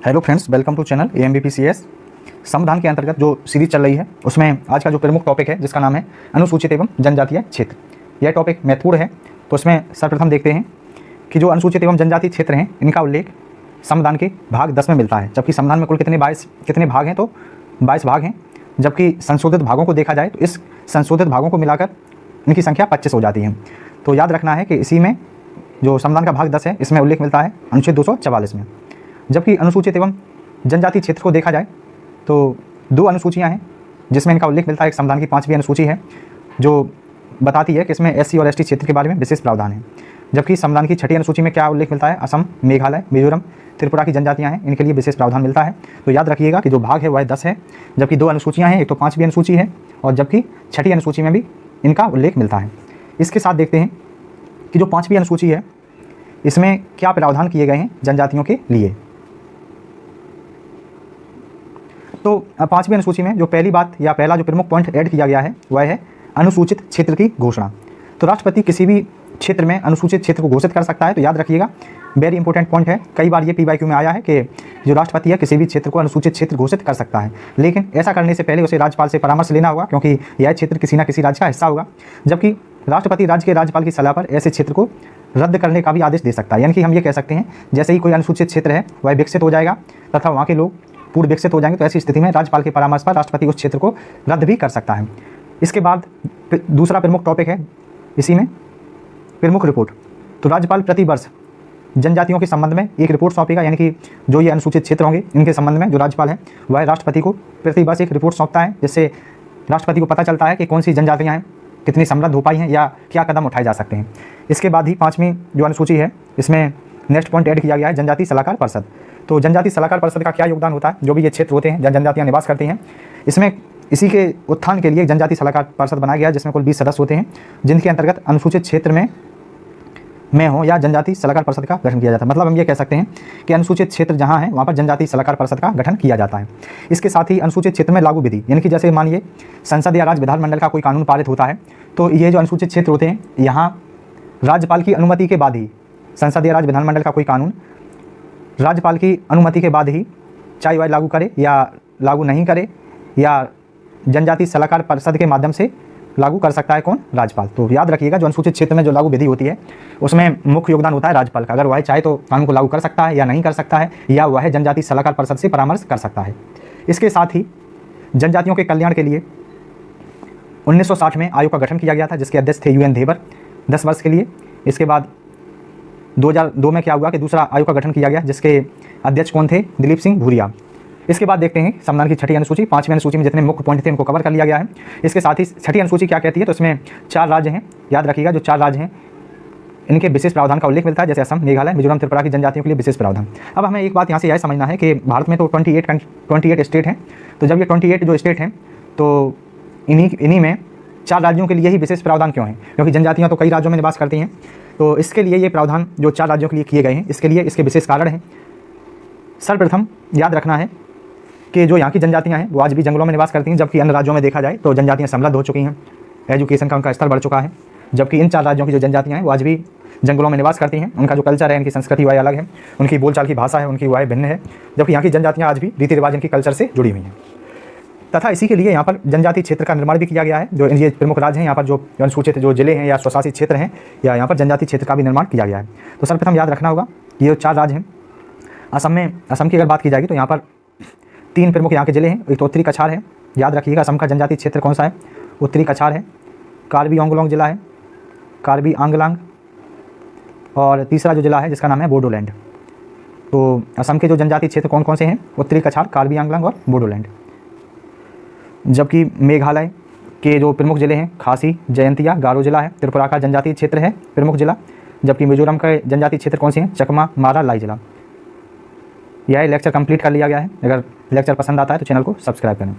Hello friends, welcome to channel AMBPCS। संविधान के अंतर्गत जो सीरीज चल रही है उसमें आज का जो प्रमुख टॉपिक है जिसका नाम है अनुसूचित एवं जनजातीय क्षेत्र। यह टॉपिक महत्वपूर्ण है। तो इसमें सर्वप्रथम देखते हैं कि जो अनुसूचित एवं जनजातीय क्षेत्र हैं इनका उल्लेख संविधान के भाग 10 में मिलता है। जबकि संविधान में कुल कितने भाग हैं, तो 22 भाग हैं। जबकि संशोधित भागों को देखा जाए तो इस संशोधित भागों को मिलाकर इनकी संख्या 25 हो जाती है। तो याद रखना है कि इसी में जो संविधान का भाग 10 है इसमें उल्लेख मिलता है अनुच्छेद 244 में। जबकि अनुसूचित एवं जनजातीय क्षेत्र को देखा जाए तो दो अनुसूचियां हैं जिसमें इनका उल्लेख मिलता है। एक संविधान की 5वीं अनुसूची है जो बताती है कि इसमें SC और ST क्षेत्र के बारे में विशेष प्रावधान है। जबकि संविधान की 6ठी अनुसूची में क्या उल्लेख मिलता है, असम, मेघालय, मिजोरम, त्रिपुरा की जनजातियां हैं, इनके लिए विशेष प्रावधान मिलता है। तो याद रखिएगा कि जो भाग है वह 10 है। जबकि दो अनुसूचियाँ हैं, एक तो 5वीं अनुसूची है और जबकि 6ठी अनुसूची में भी इनका उल्लेख मिलता है। इसके साथ देखते हैं कि जो 5वीं अनुसूची है इसमें क्या प्रावधान किए गए हैं जनजातियों के लिए। तो 5वीं अनुसूची में जो पहली बात या पहला जो प्रमुख पॉइंट ऐड किया गया है वह है अनुसूचित क्षेत्र की घोषणा। तो राष्ट्रपति किसी भी क्षेत्र में अनुसूचित क्षेत्र को घोषित कर सकता है। तो याद रखिएगा, वेरी इंपॉर्टेंट पॉइंट है। कई बार ये PYQ में आया है कि जो राष्ट्रपति है किसी भी क्षेत्र को अनुसूचित क्षेत्र घोषित कर सकता है, लेकिन ऐसा करने से पहले उसे राज्यपाल से परामर्श लेना होगा क्योंकि यह क्षेत्र किसी न किसी राज्य का हिस्सा होगा। जबकि राष्ट्रपति राज्य के राज्यपाल की सलाह पर ऐसे क्षेत्र को रद्द करने का भी आदेश दे सकता है। यानी कि हम ये कह सकते हैं जैसे ही कोई अनुसूचित क्षेत्र है वह विकसित हो जाएगा तथा वहाँ के लोग पूर्ण विकसित हो जाएंगे, तो ऐसी स्थिति में राज्यपाल के परामर्श पर राष्ट्रपति उस क्षेत्र को रद्द भी कर सकता है। इसके बाद दूसरा प्रमुख टॉपिक है इसी में प्रमुख रिपोर्ट। तो राज्यपाल प्रति वर्ष जनजातियों के संबंध में एक रिपोर्ट सौंपेगा। यानी कि जो ये अनुसूचित क्षेत्र होंगे इनके संबंध में जो राज्यपाल है वह राष्ट्रपति को प्रति वर्ष एक रिपोर्ट सौंपता है, जिससे राष्ट्रपति को पता चलता है कि कौन सी जनजातियाँ हैं, कितनी समृद्ध हो पाई हैं या क्या कदम उठाए जा सकते हैं। इसके बाद ही 5वीं जो अनुसूची है इसमें नेक्स्ट पॉइंट ऐड किया गया है जनजातीय सलाहकार परिषद। तो जनजातीय सलाहकार परिषद का क्या योगदान होता है, जो भी ये क्षेत्र होते हैं जहाँ जनजातियाँ निवास करती हैं, इसमें इसी के उत्थान के लिए जनजातीय सलाहकार परिषद बनाया गया जिसमें कुल 20 सदस्य होते हैं, जिनके अंतर्गत अनुसूचित क्षेत्र में हो या जनजातीय सलाहकार परिषद का गठन किया जाता है। मतलब हम ये कह सकते हैं कि अनुसूचित क्षेत्र जहाँ है वहाँ पर जनजातीय सलाहकार परिषद का गठन किया जाता है। इसके साथ ही अनुसूचित क्षेत्र में लागू विधि, यानी कि जैसे मानिए संसद या राज्य विधानमंडल का कोई कानून पारित होता है तो ये जो अनुसूचित क्षेत्र होते हैं यहाँ राज्यपाल की अनुमति के बाद ही संसद या राज्य विधानमंडल का कोई कानून राज्यपाल की अनुमति के बाद ही चाहे वह लागू करे या लागू नहीं करे या जनजातीय सलाहकार परिषद के माध्यम से लागू कर सकता है कौन, राज्यपाल। तो याद रखिएगा जो अनुसूचित क्षेत्र में जो लागू विधि होती है उसमें मुख्य योगदान होता है राज्यपाल का। अगर वह चाहे तो कानून को लागू कर सकता है या नहीं कर सकता है, या वह जनजातीय सलाहकार परिषद से परामर्श कर सकता है। इसके साथ ही जनजातियों के कल्याण के लिए 1960 में आयोग का गठन किया गया था जिसके अध्यक्ष थे UN धेवर 10 वर्ष के लिए। इसके बाद 2002 में क्या हुआ कि दूसरा आयोग का गठन किया गया जिसके अध्यक्ष कौन थे, दिलीप सिंह भूरिया। इसके बाद देखते हैं संविधान की 6ठी अनुसूची। 5वीं अनुसूची में जितने मुख्य पॉइंट थे उनको कवर कर लिया गया है। इसके साथ ही 6ठी अनुसूची क्या कहती है, तो इसमें 4 राज्य हैं। याद रखिएगा जो 4 राज्य हैं इनके विशेष प्रावधान का उल्लेख मिलता है, जैसे असम, मेघालय, मिजोरम, त्रिपुरा की जनजातियों के लिए विशेष प्रावधान। अब हमें एक बात यहाँ से यह समझना है कि भारत में तो 28 स्टेट हैं। तो जब ये 28 जो स्टेट हैं तो इन्हीं में 4 राज्यों के लिए ही विशेष प्रावधान क्यों हैं, क्योंकि जनजातियाँ तो कई राज्यों में निवास करती हैं। तो इसके लिए ये प्रावधान जो 4 राज्यों के लिए किए गए हैं इसके लिए इसके विशेष कारण हैं। सर्वप्रथम याद रखना है कि जो यहाँ की जनजातियाँ हैं वो आज भी जंगलों में निवास करती हैं, जबकि अन्य राज्यों में देखा जाए तो जनजातियाँ समृद्ध हो चुकी हैं, एजुकेशन का उनका स्तर बढ़ चुका है। जबकि इन 4 राज्यों की जो जनजातियाँ हैं वो आज भी जंगलों में निवास करती हैं। उनका जो कल्चर है, इनकी संस्कृति वह अलग है, उनकी बोलचाल की भाषा है, उनकी वह भिन्न है। जबकि यहाँ की जनजातियाँ आज भी रीति रिवाज इनकी कल्चर से जुड़ी हुई हैं। तथा इसी के लिए यहाँ पर जनजातीय क्षेत्र का निर्माण भी किया गया है। जो ये प्रमुख राज्य हैं यहाँ पर जो अनुसूचित जो जिले हैं या स्वशासित क्षेत्र हैं या यहाँ पर जनजातीय क्षेत्र का भी निर्माण किया गया है। तो सर्वप्रथम याद रखना होगा ये जो 4 राज्य हैं। असम की अगर बात की जाएगी तो यहाँ पर 3 प्रमुख यहाँ के जिले हैं। एक तो उत्तरी कछार है, याद रखिएगा असम का जनजातीय क्षेत्र कौन सा है, उत्तरी कछार है। कार्बी आंगलोंग जिला है, कार्बी आंगलांग, और तीसरा जो जिला है जिसका नाम है बोडोलैंड। तो असम के जो जनजातीय क्षेत्र कौन कौन से हैं, उत्तरी कछार, कार्बी आंगलांग और बोडोलैंड। जबकि मेघालय के जो प्रमुख जिले हैं खासी, जयंतिया, गारो जिला है। त्रिपुरा का जनजातीय क्षेत्र है प्रमुख जिला। जबकि मिजोरम का जनजातीय क्षेत्र कौन से हैं, चकमा, मारा, लाई जिला। यह लेक्चर कंप्लीट कर लिया गया है। अगर लेक्चर पसंद आता है तो चैनल को सब्सक्राइब करें।